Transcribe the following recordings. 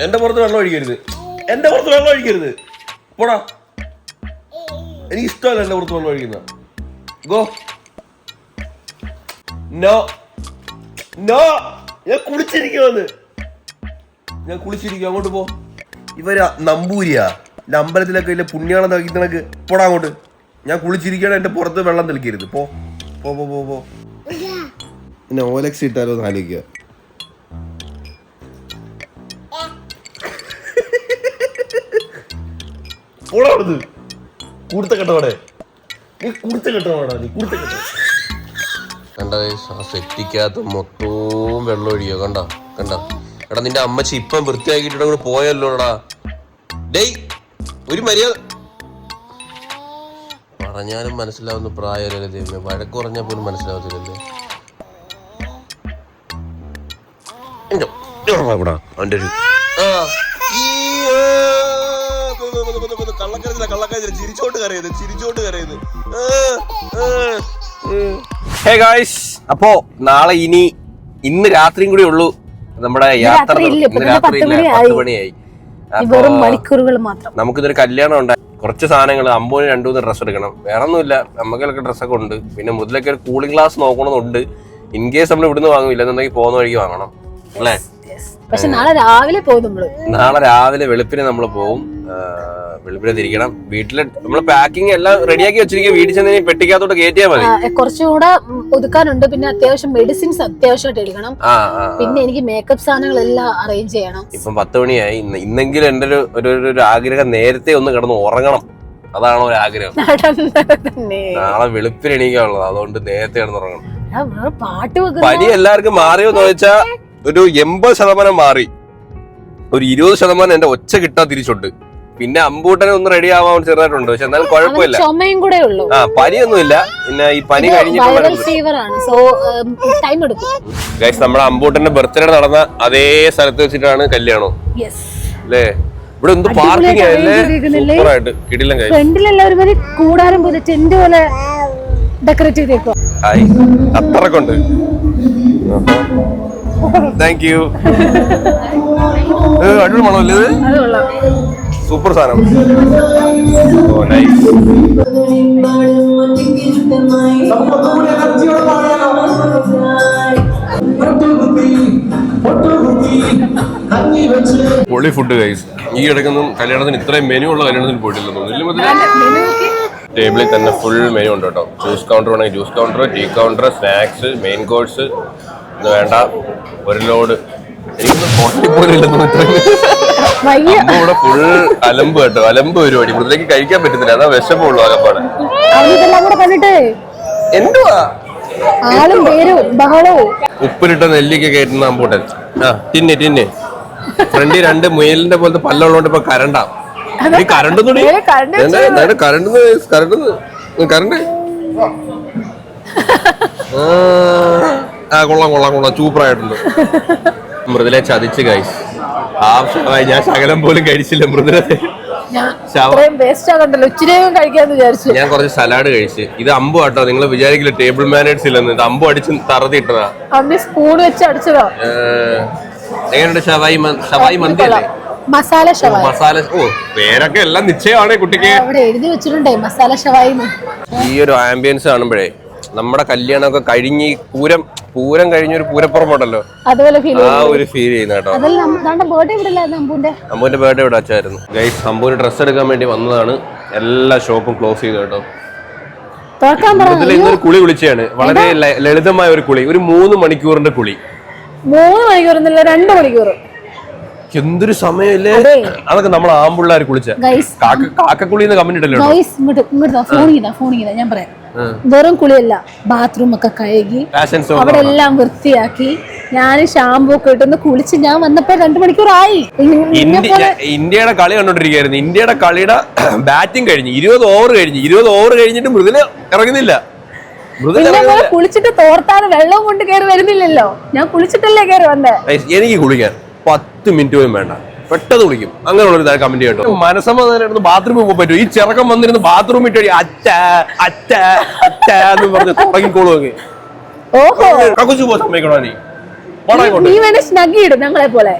എന്റെ പുറത്ത് വെള്ളം ഒഴിക്കരുത്. എന്റെ പുറത്ത് വെള്ളം ഒഴിക്കരുത്. പോടാ. എനിക്ക് ഇഷ്ടമല്ല എന്റെ പുറത്ത് വെള്ളം ഒഴിക്കുന്ന. ഗോ. No no. ഞാൻ കുളിച്ചിരിക്കുവന്ന്. ഞാൻ കുളിച്ചിരിക്കും. അങ്ങോട്ട് പോ. ഇവരാ നമ്പൂരിയാ അമ്പലത്തിലൊക്കെ ഇല്ല പുണ്യാളം തകിക്കണക്ക്. പോടാ അങ്ങോട്ട്. ഞാൻ കുളിച്ചിരിക്കണം. എന്റെ പുറത്ത് വെള്ളം തെളിക്കരുത്. പോ പോ പോ പോ പോ. പിന്നെ ഓലക്സ് ഇട്ടാലോ എന്ന് ആലോചിക്കുക. പോടാ. കൂടുത്ത കെട്ടോടെ. നീ കൂടുത്ത കെട്ടോടാ. നീ കൂടുത്ത കെട്ടോ. കണ്ട സെറ്റിക്കകത്ത് മൊത്തവും വെള്ളം ഒഴിയോ. കണ്ട കണ്ട. എടാ നിന്റെ അമ്മച്ചി ഇപ്പം വൃത്തിയാക്കിയിട്ട് പോയല്ലോടാ. ഡേയ് ഒരു മര്യാദ പറഞ്ഞാലും മനസ്സിലാവുന്ന പ്രായമല്ലേ ദൈവമേ. വഴക്ക് പറഞ്ഞാൽ പോലും മനസ്സിലാവത്തില്ലല്ലേ. അവന്റെ ഒരു കള്ളക്കരച്ചില്ല. ചിരിച്ചോട്ട് കരയുന്നത്. ഹേ ഗായ്സ്, അപ്പോ നാളെ ഇന്ന് രാത്രിയും കൂടി ഉള്ളൂ നമ്മുടെ യാത്ര. ഇന്ന് രാത്രി 10 മണിയായി. നമുക്കിതൊരു കല്യാണം ഉണ്ടായി. കുറച്ച് സാധനങ്ങൾ അമ്പൂന് 2-3 ഡ്രസ്സ് എടുക്കണം. വേറെ ഒന്നുമില്ല. നമുക്കൊക്കെ ഡ്രസ്സൊക്കെ ഉണ്ട്. പിന്നെ മുതലൊക്കെ ഒരു കൂളിംഗ് ഗ്ലാസ് നോക്കണമെന്നുണ്ട്. ഇൻ കേസ് നമ്മൾ ഇവിടുന്ന് വാങ്ങില്ല എന്നുണ്ടെങ്കിൽ പോകുന്ന വഴിക്ക് വാങ്ങണം അല്ലേ. പക്ഷെ നാളെ രാവിലെ പോകും. നാളെ രാവിലെ വെളുപ്പിന് നമ്മൾ പോകും. വെളുപ്പിനെ തിരിക്കണം. വീട്ടില് നമ്മള് പാക്കിംഗ് എല്ലാം റെഡിയാക്കി വെച്ചിരിക്കുക. വീട്ടിൽ ചെന്ന് പെട്ടിക്കകത്തോട്ട് കയറ്റിയാൽ മതി. കുറച്ചുകൂടെ ഒതുക്കാനുണ്ട്. പിന്നെ അത്യാവശ്യം മെഡിസിൻസ് അത്യാവശ്യമായിട്ട് എടുക്കണം. പിന്നെ എനിക്ക് മേക്കപ്പ് സാധനങ്ങളെല്ലാം അറേഞ്ച് ചെയ്യണം. ഇപ്പം 10 മണിയായി. ഇന്നെങ്കിലും എന്റെ ഒരു ആഗ്രഹം നേരത്തെ ഒന്ന് കിടന്ന് ഉറങ്ങണം. അതാണ് ഒരു ആഗ്രഹം. നാളെ വെളുപ്പിന് എണീക്കാനുള്ളത്. അതുകൊണ്ട് നേരത്തെ കിടന്ന് ഉറങ്ങണം. പനി എല്ലാവർക്കും മാറിയോ എന്ന് ചോദിച്ചാൽ ഒരു 80% മാറി. ഒരു 20% എന്റെ ഒച്ച കിട്ടാൻ തിരിച്ചുണ്ട്. പിന്നെ അമ്പൂട്ടനെ ഒന്ന് റെഡി ആവാൻ ചെറുതായിട്ടുണ്ട്. പക്ഷെ എന്നാലും കുഴപ്പമില്ല. ചുമയും കൂടെ ഉള്ളൂ. പനിയൊന്നുമില്ല. പിന്നെ ഈ പനി കഴിഞ്ഞിട്ടുള്ള നമ്മുടെ അമ്പൂട്ടന്റെ ബർത്ത്ഡേ നടന്ന അതേ സ്ഥലത്ത് വെച്ചിട്ടാണ് കല്യാണം അല്ലേ. ഇവിടെ എന്ത് പാർക്കിംഗ് ആയല്ലേ. സൂപ്പറായിട്ട് കിടിലം കഴിച്ചു. ഫ്രണ്ടിലെല്ലാവരും കൂടാരം പോലെ ടെന്റ് പോലെ ഡെക്കറേറ്റ് ചെയ്തേക്കും. അത്രക്കൊക്കെ ഉണ്ട്. Thank you. അടിപൊളി മണമല്ലേ ഇത്. സൂപ്പർ സാധനം. ഓ നൈസ്. പൊളി ഫുഡ് ഗൈസ്. ഈ ഇടയ്ക്കൊന്നും കല്യാണത്തിന് ഇത്രയും മെനു ഉള്ള കല്യാണത്തിന് പോയിട്ടില്ലെന്ന് തോന്നുന്നു. ടേബിളിൽ തന്നെ ഫുൾ മെനു ഉണ്ട് കേട്ടോ. ജ്യൂസ് കൗണ്ടർ വേണമെങ്കിൽ juice counter, tea counter, snacks, main course. ഇത് വേണ്ട ഒരു ലോഡ്. എനിക്കൊന്നും ഹോട്ടലിൽ പോലും ഇല്ലെന്ന്. ഇവിടെ ഫുൾ അലമ്പ് കേട്ടോ. അലമ്പ് പരിപാടി. ഇവിടത്തേക്ക് കഴിക്കാൻ പറ്റുന്നില്ല. അതാ വിഷമുള്ളൂ ആകപ്പാട്. എന്തുവാ ഉപ്പിലിട്ട നെല്ലിക്ക കയറ്റുന്ന അമ്പൂട്ടൻ. ടിന്നെ ഫ്രണ്ടി 2 മുയലിന്റെ പോലത്തെ പല്ലുള്ളതുകൊണ്ട് ഇപ്പൊ കരണ്ടാ. Current current. കൊള്ളാം സൂപ്പറായിട്ടുണ്ട്. മൃദുലെ ചതിച്ച് ഗൈസ്. ആവശ്യമായി ഞാൻ ശകലം പോലും കഴിച്ചില്ല മൃദുലത്തെ. ഞാൻ കുറച്ച് സലാഡ് കഴിച്ച്. ഇത് അമ്പു കേട്ടോ. നിങ്ങൾ വിചാരിക്കില്ല ടേബിൾ മാനേഴ്സ് ഇല്ലെന്ന്. ഇത് അമ്പു അടിച്ച് തറതിട്ടതാ. സ്പൂൺ വെച്ച് അടിച്ചതാ. എങ്ങനെയുണ്ട് ഷവായി മന്തി അല്ലേ? മസാല ഓ പേരൊക്കെ എല്ലാം നിശ്ചയമാണ് കുട്ടിക്ക്. എഴുതി വെച്ചിട്ടുണ്ടേ മസാല ഷവായി. ഈ ഒരു ആംബിയൻസ് കാണുമ്പോഴേ നമ്മുടെ കല്യാണമൊക്കെ കഴിഞ്ഞ് പൂരം കഴിഞ്ഞൊരു പൂരപ്പുറമുണ്ടല്ലോ, ആ ഒരു ഫീൽ ചെയ്യുന്ന കേട്ടോ. അമ്പൂന്റെ ബർത്ത്ഡേ ഇവിടെ വെച്ചായിരുന്നു ഗൈസ്. അമ്പൂന് ഡ്രസ്സ് എടുക്കാൻ വേണ്ടി വന്നതാണ്. എല്ലാ ഷോപ്പും ക്ലോസ് ചെയ്തു കേട്ടോ. ഇന്നൊരു കുളി വിളിച്ചാണ്. വളരെ ലളിതമായ ഒരു കുളി. ഒരു 3 മണിക്കൂറിന്റെ കുളി. 3 മണിക്കൂർ 2 മണിക്കൂർ. എന്തൊരു സമയല്ലേ. അതൊക്കെ നമ്മൾ ആമ്പിള്ളേർ കുളിച്ച കാക്കക്കുളിന്ന് കമന്റ് ഇട്ടല്ലോ. ഞാൻ പറയാം, വെറും കുളിയല്ല, ബാത്റൂം ഒക്കെ കഴുകി അവിടെ എല്ലാം വൃത്തിയാക്കി ഞാൻ ഷാമ്പൂ ഒക്കെ ഇട്ടൊന്ന് കുളിച്ച് ഞാൻ വന്നപ്പോ 2 മണിക്കൂറായി. ഇന്ത്യയുടെ കളി കണ്ടോണ്ടിരിക്കുകയായിരുന്നു. ഇന്ത്യയുടെ കളിയുടെ ബാറ്റിംഗ് കഴിഞ്ഞ് 20 ഓവർ കഴിഞ്ഞിട്ട് മൃദുല ഇറങ്ങുന്നില്ല. കുളിച്ചിട്ട് തോർത്താൻ വെള്ളം കൊണ്ട് കയറി വരുന്നില്ലല്ലോ. ഞാൻ കുളിച്ചിട്ടല്ലേ കയറി വന്നേ. എനിക്ക് കുളിക്കാൻ 10 മിനിറ്റ് പോലും വേണ്ട, പെട്ടെന്ന് കുളിക്കും. അങ്ങനെയുള്ളൊരു കമന്റ് കേട്ടോ. മനസ്സമാധാനം ബാത്റൂമിൽ പോകാൻ പറ്റും. ഈ ചെറുക്കം വന്നിരുന്ന് ബാത്റൂമിൽ ഇട്ട് അച്ഛ അച്ഛ അച്ഛ എന്ന് പറഞ്ഞ് തുടങ്ങിക്കോളും. നീ വേണേ സ്നഗ്ഗി ഇടും ഞങ്ങളെ പോലെ.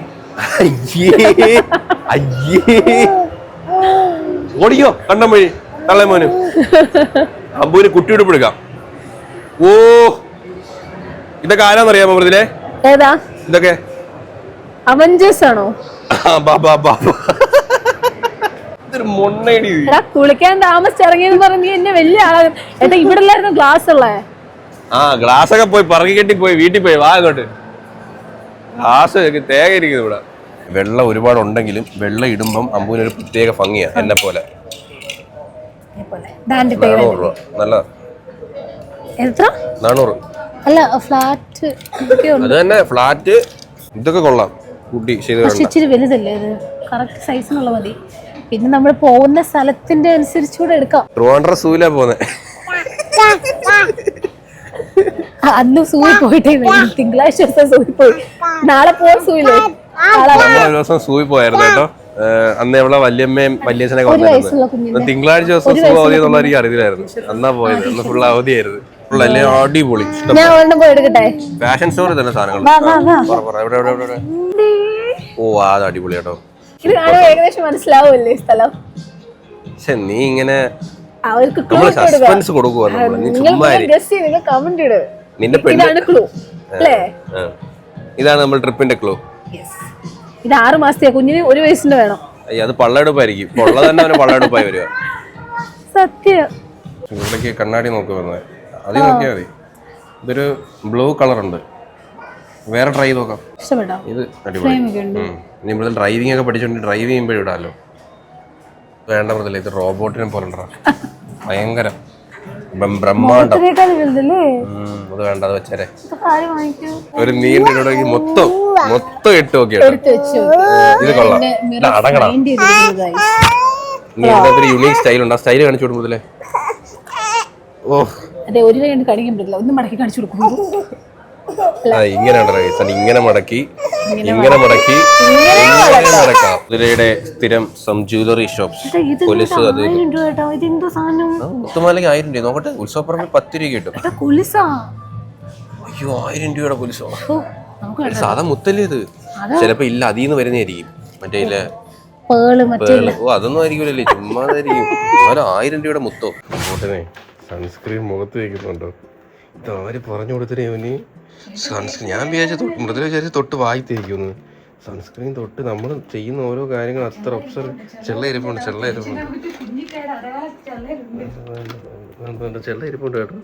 ഓടിക്കോ കണ്ടം വഴി തള്ളേ മോന്. അമ്പൂന് കുട്ടിയോട് എടുക്കാം. ഓ ഇതൊക്കെ ആരാന്നറിയാമോ മൃതിലെ? ഏതാ ഇതൊക്കെ? അവഞ്ചേഴ്സ് ആണോ? ഇതൊരു മൊണ്ണേടി. കുളിക്കാൻ താമസിച്ചിറങ്ങിയെന്ന് പറഞ്ഞ് എന്നെ വലിയ ആളാകും. ഏട്ടാ ഇവിടെ അല്ലായിരുന്നു ഗ്ലാസ് ഉള്ളേ. ആ ഗ്ലാസ് ഒക്കെ പോയി പറക്കി കെട്ടി പോയി വീട്ടിൽ പോയി വാ അങ്ങോട്ട്. ഗ്ലാസ് തേങ്ങ ഇരിക്കുന്നു ഇവിടെ. വെള്ളം ഒരുപാട് ഉണ്ടെങ്കിലും വെള്ളം ഇടുമ്പം അമ്പൂന് ഒരു പ്രത്യേക ഭംഗിയാ. എന്നെ പോലെ 400 രൂപ. നല്ലതാ. എത്ര? 400. അല്ല ഫ്ലാറ്റ് അത് തന്നെ ഫ്ലാറ്റ്. ഇതൊക്കെ കൊള്ളാം കൂട്ടി ചെയ്ത്. ഇച്ചിരി വലുതല്ലേ അത്? കറക്റ്റ് സൈസിനുള്ള മതി. പിന്നെ നമ്മൾ പോകുന്ന സ്ഥലത്തിന്റെ അനുസരിച്ചുകൂടെ എടുക്കാം. ട്രിവാൻഡ്രം സൂയിലാ പോന്നെ. അന്ന് സൂയി പോയിട്ടേ വരും. തിങ്കളാഴ്ച ദിവസം സൂയി പോയി. നാളെ പോവാൻ സൂയില്ലേ? ഒരു ദിവസം സൂയി പോയായിരുന്നു കേട്ടോ. അന്ന് എവിടെ വല്യമ്മയും വല്യച്ഛനൊക്കെ വന്നിരുന്നു. തിങ്കളാഴ്ച ദിവസം സൂ അവധി എന്നുള്ള എനിക്ക് അറിയില്ലായിരുന്നു. അന്നാ പോയത്. അന്ന് ഫുൾ അവധിയായിരുന്നു. ഫുൾ അല്ലേ അടിപൊളി. ഫാഷൻ സ്റ്റോർ തന്നെ സാധനങ്ങൾ. ഓ അത് അടിപൊളി കേട്ടോ. ഏകദേശം മനസ്സിലാവൂല്ലേ സ്ഥലം? പക്ഷെ നീ ഇങ്ങനെ സസ്പെൻസ് കൊടുക്കുവാ. നിന്റെ ഇതാണ് നമ്മൾ ട്രിപ്പിന്റെ ക്ലൂ. ഇത് 6 മാസത്തെ കുഞ്ഞിന് 1 വയസ്സിന്റെ വേണം. അത് പള്ളയെടുപ്പായിരിക്കും. പൊള്ള തന്നെ അവന് പള്ളയെടുപ്പായി വരിക. സത്യം. ഇവിടേക്ക് കണ്ണാടി നോക്കുവന്നത് അത് നോക്കിയാൽ മതി. ഇതൊരു ബ്ലൂ കളർ ഉണ്ട്. വേറെ ട്രൈ നോക്കാം. ഇത് അടിപൊളി. ഇനി ഇവിടെ ഡ്രൈവിംഗ് ഒക്കെ പഠിച്ചോണ്ട് ഡ്രൈവ് ചെയ്യുമ്പോഴും ഇടാലോ. വേണ്ട മൃതല്ലേ, ഇത് റോബോട്ടിനെ പോലെ ഭയങ്കര ബ്രഹ്മാണ്ടം. അത് വേണ്ട, അത് വെച്ചേരെ. ഒരു നീണ്ട മൊത്തം ഇട്ട് നോക്കിയാ ഇത് കൊള്ളാം. അടങ്ങണം. ഒരു യുണീക് സ്റ്റൈൽ ഉണ്ട്. ആ സ്റ്റൈൽ കാണിച്ചു കൊടുക്കുമ്പോഴേ ഓ അതെ ഒരു കൈ കൊണ്ട് കാണിക്കാൻ പറ്റില്ല. ഒന്ന് മടക്കി കാണിച്ചു കൊടുക്കുമ്പോ ഇങ്ങനെ മടക്കി മടക്കാം. ഇതിലൂടെ സ്ഥിരം സം ജ്വല്ലറി ഷോപ്സ്. കൊലുസ് അത് മുത്തുമാലയ്ക്ക് 1000 രൂപ. നോക്കട്ടെ, ഉത്സവപ്പറമ്പിൽ 10 രൂപ കിട്ടും. അയ്യോ 1000 രൂപയുടെ കൊലുസോ? സാധാ മുത്തല്ലേ ഇത്? ചിലപ്പോ ഇല്ല, അതീന്ന് വരുന്നതായിരിക്കും. മറ്റേ ഓ അതൊന്നും ആയിരിക്കില്ലല്ലേ, ചുമ്മാതായിരിക്കും. എന്നാലും 1000 രൂപയുടെ മുത്തോ. അങ്ങോട്ടേ സൺസ്ക്രീൻ മുഖത്ത് വയ്ക്കുന്നുണ്ടോ? ഇതാര് പറഞ്ഞു കൊടുത്തിട്ടേ ഇവന് സൺസ്ക്രീൻ? ഞാൻ വിചാരിച്ച തൊട്ട് വായി തേക്കുന്നു. സൺസ്ക്രീൻ തൊട്ട് നമ്മൾ ചെയ്യുന്ന ഓരോ കാര്യങ്ങൾ അത്ര ഒബ്സർവ്. ചെള്ള ഇരിപ്പുണ്ട് കേട്ടോ.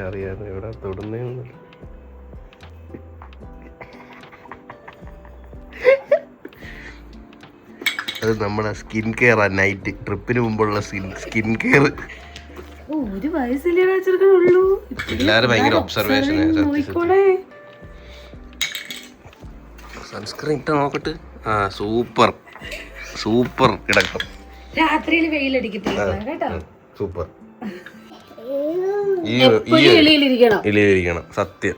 അറിയാതെ എവിടെ തൊടുന്നേന്ന്. അത് നമ്മുടെ സ്കിൻ കെയർ ആ. നൈറ്റ് ട്രിപ്പിന് മുമ്പുള്ള സ്കിൻ കെയർ. എല്ലാരും ഭയങ്കര ഒബ്സർവേഷൻ. സൺസ്ക്രീൻ ഇട്ട് നോക്കട്ട്. ആ സൂപ്പർ കിടക്കും. രാത്രിയിൽ വെയിലടിക്കത്തില്ല കേട്ടോ. സൂപ്പർ. ഇലിരിക്കണം സത്യം.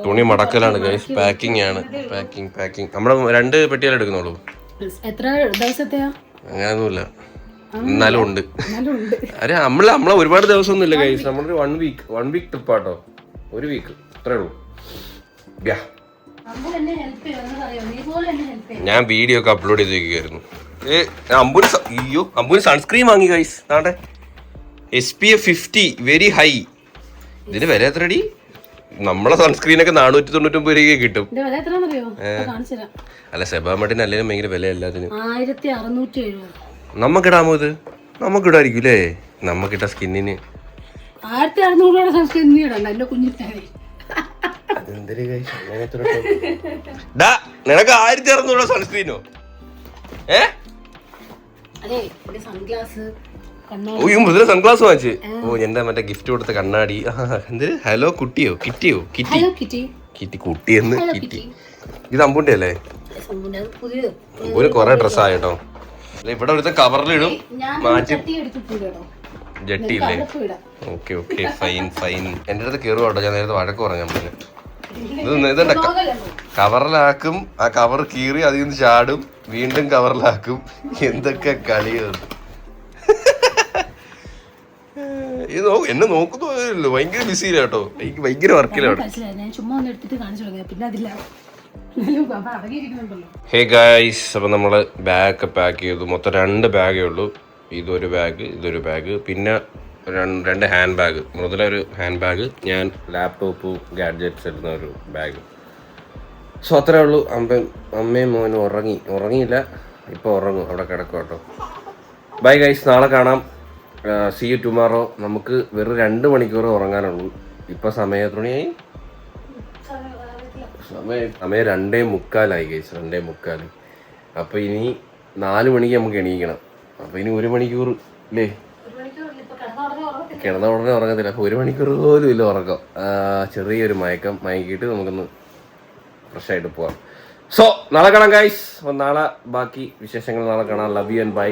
തുണി മടക്കലാണ് ഗൈസ്. പാക്കിംഗ് ആണ്. പാക്കിംഗ് നമ്മള് 2 പെട്ടികൾ എടുക്കുന്നുള്ളൂ. എത്ര ദിവസത്തെയാ? അങ്ങനെയൊന്നുമില്ല, എന്നാലും ഉണ്ട്. അരെ നമ്മളെ ഒരുപാട് ദിവസമൊന്നും ഇല്ല ഗൈസ്. നമ്മളൊരു 1 വീക്ക് ട്രിപ്പാട്ടോ. 1 വീക്ക് അത്രേ ഉള്ളൂ. ഞാൻ വീഡിയോ ഒക്കെ അപ്ലോഡ് ചെയ്ത് വെക്കുകയായിരുന്നു. അമ്പൂന് സൺസ്ക്രീൻ വാങ്ങി ഗൈസ്. നാട്ടെ SPF 50 very high. ഇതിന് വില എത്രടി? നമ്മളെ സൺസ്ക്രീനൊക്കെ 499 രൂപ കിട്ടും. അല്ല സെബാമട്ടിന് അല്ലെങ്കിലും ഭയങ്കര വില എല്ലാത്തിനും. 1670. നമുക്കിടാമോ ഇത്? നമുക്കിടായിരിക്കും അല്ലേ? നമുക്കിട്ട സ്കിന്നിന് 1600 സൺസ്ക്രീൻ നിനക്ക് 1600 സൺസ്ക്രീനോ? മൃദുല സൺഗ്ലാസ് വാങ്ങിച്ച്. ഓ എന്റെ മറ്റേ ഗിഫ്റ്റ് കൊടുത്ത കണ്ണാടി. എന്തൊരു ഹലോ കുട്ടിയോ കിറ്റിയോ? Kitty കുട്ടിയെന്ന് kitty. ഇത് അമ്പൂന്റെ അല്ലേ? അമ്പൂന് കൊറേ ഡ്രസ് ആയിട്ടോ. ഇവിടെ ഒരുത്ത കവറിലിടും മാറ്റി. ജട്ടിയില്ലേ? Okay fine. എന്റെ അടുത്ത് കയറുവാട്ടോ. ഞാൻ നേരത്തെ വഴക്ക് പറഞ്ഞു. ഇതുണ്ട് കവറിലാക്കും. ആ കവർ കീറി അതിൽ നിന്ന് ചാടും, വീണ്ടും കവറിലാക്കും. എന്തൊക്കെ കളിയാണ്. ഇത് എന്നെ നോക്കുന്നു ഭയങ്കര ബിസിയില്ല കേട്ടോ, എനിക്ക് ഭയങ്കര വർക്കിലാണ്. ഞാൻ ചുമ്മാ ഒന്ന് എടുത്തിട്ട് കാണിച്ചു തുടങ്ങിയ പിന്നെ അതില്ല. ഹേ ഗൈസ്, അപ്പം നമ്മൾ ബാഗ് പാക്ക് ചെയ്തു. മൊത്തം 2 ബാഗേ ഉള്ളൂ. ഇതൊരു ബാഗ്, പിന്നെ 2 ഹാൻഡ് ബാഗ്. മുതലൊരു ഹാൻഡ് ബാഗ്, ഞാൻ ലാപ്ടോപ്പ് ഗാഡ്ജറ്റ്സ് ഇടുന്ന ഒരു ബാഗ്. സോ അത്രേ ഉള്ളൂ. അമ്മയും മോനും ഉറങ്ങിയില്ല, ഇപ്പോൾ ഉറങ്ങും, അവിടെ കിടക്കും കേട്ടോ. ബൈ ഗൈസ്, നാളെ കാണാം. See you tomorrow. നമുക്ക് വെറും 2 മണിക്കൂർ ഉറങ്ങാനുള്ളൂ. ഇപ്പം സമയം എത്ര മണിയായി? സമയം 2:45 ഗൈസ്, 2:45. അപ്പോൾ ഇനി 4 മണിക്ക് നമുക്ക് എണീക്കണം. അപ്പോൾ ഇനി 1 മണിക്കൂർ ഇല്ലേ? കിടന്ന ഉടനെ ഉറങ്ങത്തില്ല. അപ്പോൾ 1 മണിക്കൂർ പോലും ഇല്ല ഉറക്കം. ചെറിയൊരു മയക്കിയിട്ട് നമുക്കൊന്ന് ഫ്രഷായിട്ട് പോവാം. സോ നാളെ കാണാം ഗൈസ്. അപ്പോൾ നാളെ ബാക്കി വിശേഷങ്ങൾ നാളെ കാണാം. Love you and by.